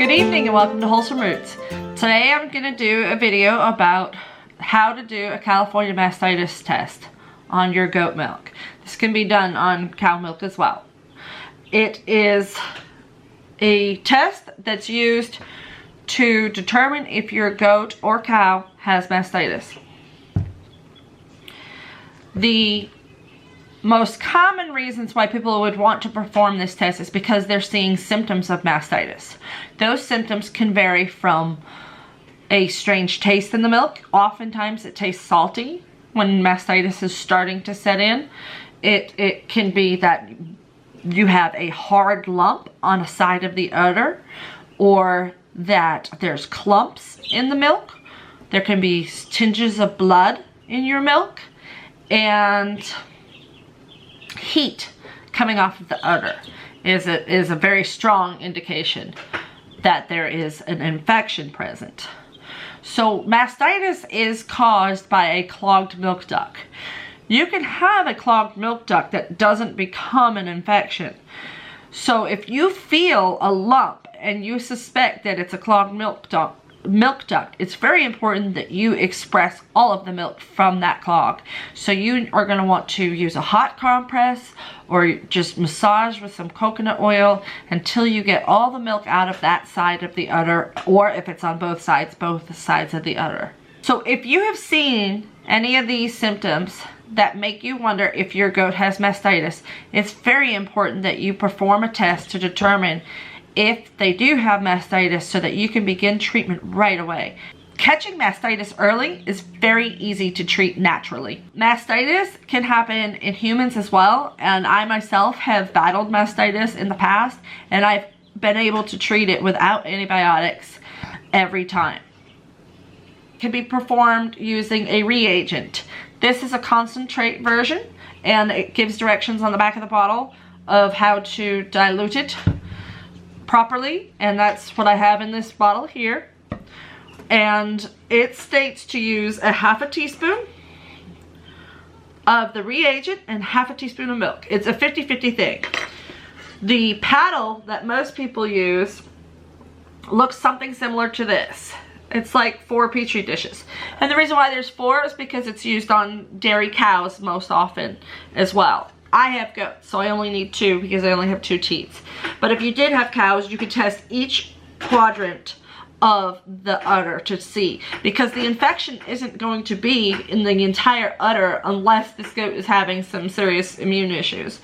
Good evening and welcome to Wholesome Roots. Today I'm going to do a video about how to do a California mastitis test on your goat milk. This can be done on cow milk as well. It is a test that's used to determine if your goat or cow has mastitis. The most common reasons why people would want to perform this test is because they're seeing symptoms of mastitis. Those symptoms can vary from a strange taste in the milk. Oftentimes it tastes salty when mastitis is starting to set in. It can be that you have a hard lump on a side of the udder, or that there's clumps in the milk. There can be tinges of blood in your milk, and heat coming off of the udder is a very strong indication that there is an infection present. So mastitis is caused by a clogged milk duct. You can have a clogged milk duct that doesn't become an infection. So if you feel a lump and you suspect that it's a clogged milk duct, it's very important that you express all of the milk from that clog. So you are going to want to use a hot compress or just massage with some coconut oil until you get all the milk out of that side of the udder, or if it's on both sides of the udder. So if you have seen any of these symptoms that make you wonder if your goat has mastitis, it's very important that you perform a test to determine if they do have mastitis so that you can begin treatment right away. Catching mastitis early is very easy to treat naturally. Mastitis can happen in humans as well, and I myself have battled mastitis in the past, and I've been able to treat it without antibiotics every time. It can be performed using a reagent. This is a concentrate version, and it gives directions on the back of the bottle of how to dilute it properly, and that's what I have in this bottle here. And it states to use a half a teaspoon of the reagent and half a teaspoon of milk. It's a 50-50 thing. The paddle that most people use looks something similar to this. It's like 4 petri dishes. And the reason why there's 4 is because it's used on dairy cows most often as well. I have goats, so I only need 2 because I only have 2 teats. But if you did have cows, you could test each quadrant of the udder to see, because the infection isn't going to be in the entire udder unless this goat is having some serious immune issues.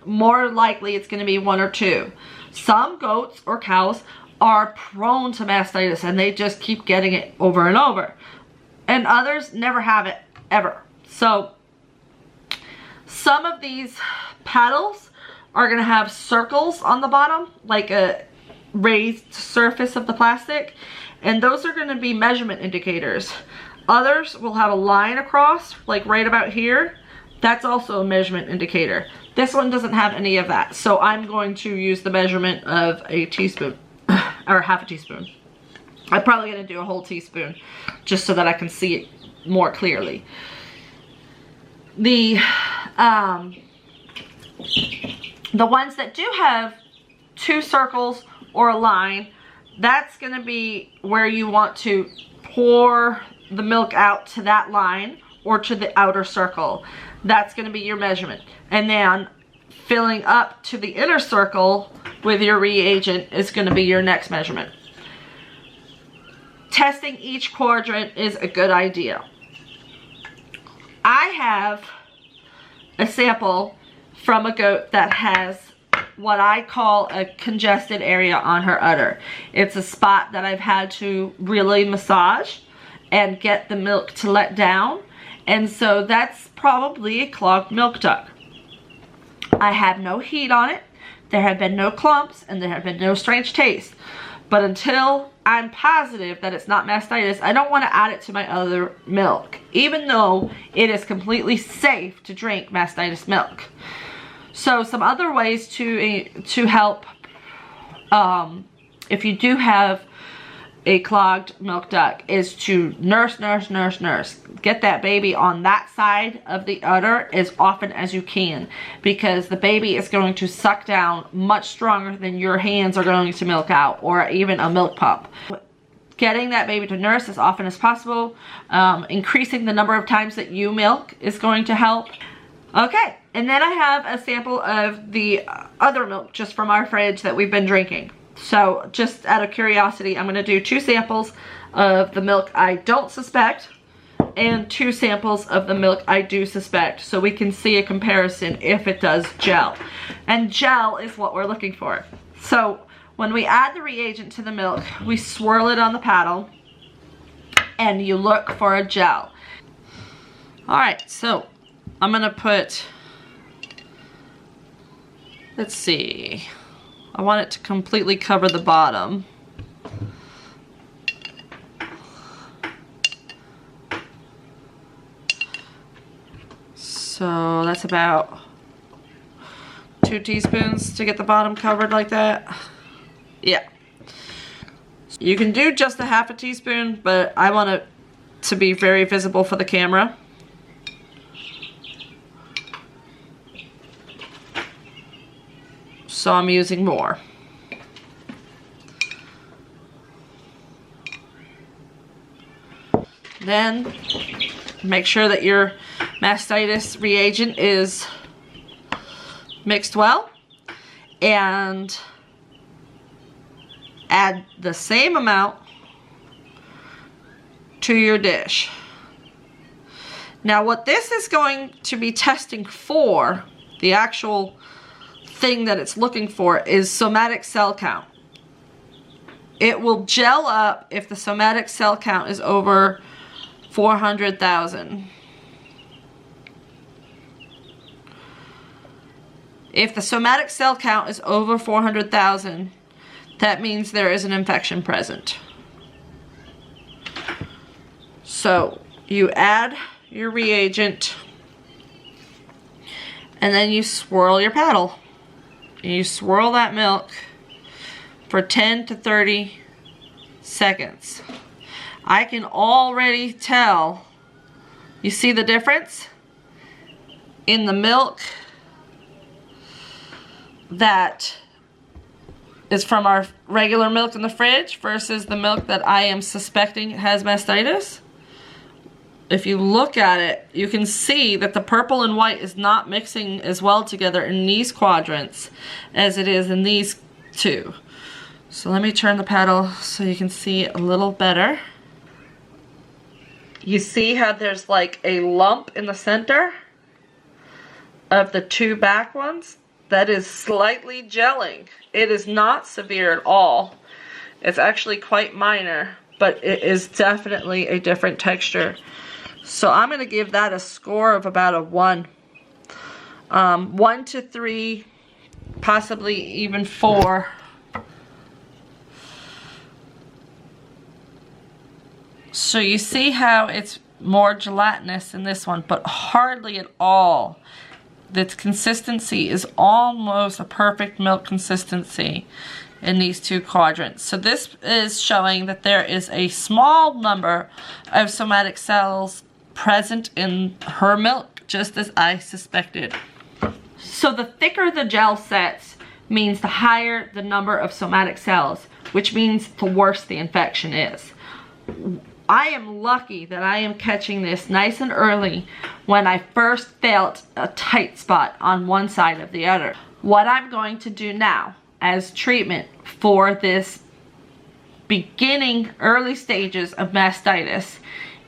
More likely it's going to be 1 or 2. Some goats or cows are prone to mastitis and they just keep getting it over and over. And others never have it ever. So some of these paddles are going to have circles on the bottom, like a raised surface of the plastic, and those are going to be measurement indicators. Others will have a line across, like right about here. That's also a measurement indicator. This one doesn't have any of that, so I'm going to use the measurement of a teaspoon, or half a teaspoon. I'm probably going to do a whole teaspoon, just so that I can see it more clearly. The ones that do have 2 circles or a line, that's going to be where you want to pour the milk out to that line or to the outer circle. That's going to be your measurement. And then filling up to the inner circle with your reagent is going to be your next measurement. Testing each quadrant is a good idea. I have a sample from a goat that has what I call a congested area on her udder. It's a spot that I've had to really massage and get the milk to let down, and so that's probably a clogged milk duct. I have no heat on it, there have been no clumps, and there have been no strange taste. But until I'm positive that it's not mastitis, I don't want to add it to my other milk, even though it is completely safe to drink mastitis milk. So some other ways to help if you do have a clogged milk duct is to nurse. Get that baby on that side of the udder as often as you can, because the baby is going to suck down much stronger than your hands are going to milk out, or even a milk pump. Getting that baby to nurse as often as possible, increasing the number of times that you milk is going to help. Okay, and then I have a sample of the other milk just from our fridge that we've been drinking. So just out of curiosity, I'm going to do 2 samples of the milk I don't suspect and 2 samples of the milk I do suspect, so we can see a comparison if it does gel. And gel is what we're looking for. So when we add the reagent to the milk, we swirl it on the paddle and you look for a gel. Alright, so I'm going to put, let's see, I want it to completely cover the bottom. So that's about 2 teaspoons to get the bottom covered like that. Yeah. You can do just a ½ teaspoon, but I want it to be very visible for the camera. So I'm using more. Then make sure that your mastitis reagent is mixed well, and add the same amount to your dish. Now what this is going to be testing for, the actual thing that it's looking for, is somatic cell count. It will gel up if the somatic cell count is over 400,000. If the somatic cell count is over 400,000, that means there is an infection present. So you add your reagent and then you swirl your paddle. You swirl that milk for 10 to 30 seconds. I can already tell, you see the difference in the milk that is from our regular milk in the fridge versus the milk that I am suspecting has mastitis. If you look at it, you can see that the purple and white is not mixing as well together in these quadrants as it is in these 2. So let me turn the paddle so you can see a little better. You see how there's like a lump in the center of the 2 back ones? That is slightly gelling. It is not severe at all. It's actually quite minor, but it is definitely a different texture. So I'm going to give that a score of about a 1. 1 to 3, possibly even 4. So you see how it's more gelatinous in this one, but hardly at all. Its consistency is almost a perfect milk consistency in these 2 quadrants. So this is showing that there is a small number of somatic cells present in her milk, just as I suspected. So the thicker the gel sets means the higher the number of somatic cells, which means the worse the infection is. I am lucky that I am catching this nice and early when I first felt a tight spot on one side of the udder. What I'm going to do now as treatment for this beginning early stages of mastitis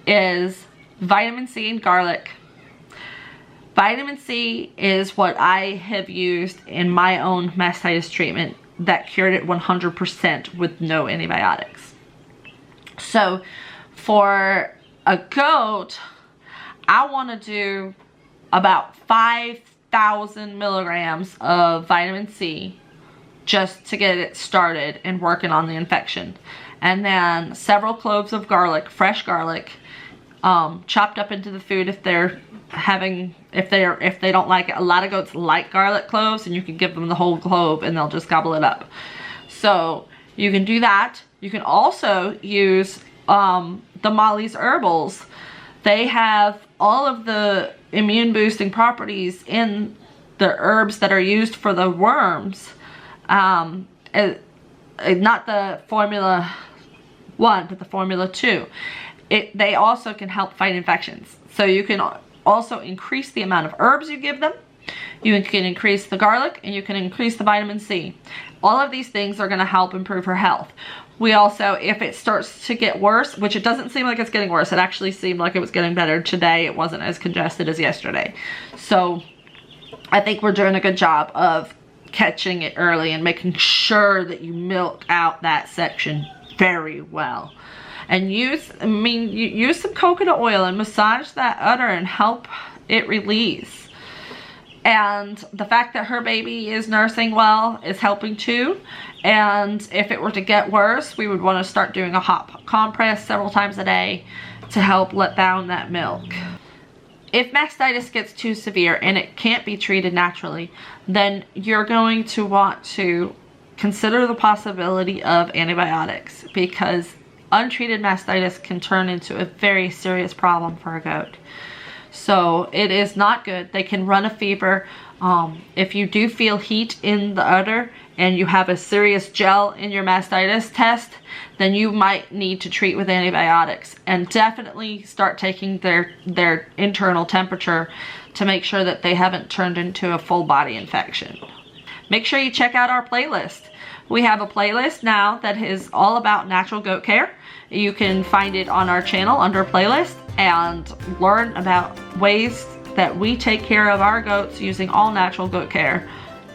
is vitamin C and garlic. Vitamin C is what I have used in my own mastitis treatment that cured it 100% with no antibiotics. So for a goat, I want to do about 5,000 milligrams of vitamin C just to get it started and working on the infection. And then several cloves of garlic, fresh garlic, chopped up into the food if they don't like it. A lot of goats like garlic cloves, and you can give them the whole clove and they'll just gobble it up. So you can do that. You can also use the Molly's Herbals. They have all of the immune boosting properties in the herbs that are used for the worms. Not the Formula 1, but the Formula 2. They also can help fight infections. So you can also increase the amount of herbs you give them. You can increase the garlic, and you can increase the vitamin C. All of these things are going to help improve her health. We also, if it starts to get worse, which it doesn't seem like it's getting worse, it actually seemed like it was getting better today. It wasn't as congested as yesterday. So I think we're doing a good job of catching it early and making sure that you milk out that section very well. And use some coconut oil and massage that udder and help it release. And the fact that her baby is nursing well is helping too. And if it were to get worse, we would want to start doing a hot compress several times a day to help let down that milk. If mastitis gets too severe and it can't be treated naturally, then you're going to want to consider the possibility of antibiotics, because untreated mastitis can turn into a very serious problem for a goat. So it is not good. They can run a fever. If you do feel heat in the udder and you have a serious gel in your mastitis test, then you might need to treat with antibiotics, and definitely start taking their internal temperature to make sure that they haven't turned into a full body infection. Make sure you check out our playlist. We have a playlist now that is all about natural goat care. You can find it on our channel under playlist and learn about ways that we take care of our goats using all natural goat care.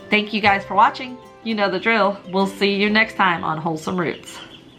Thank you guys for watching. You know the drill. We'll see you next time on Wholesome Roots.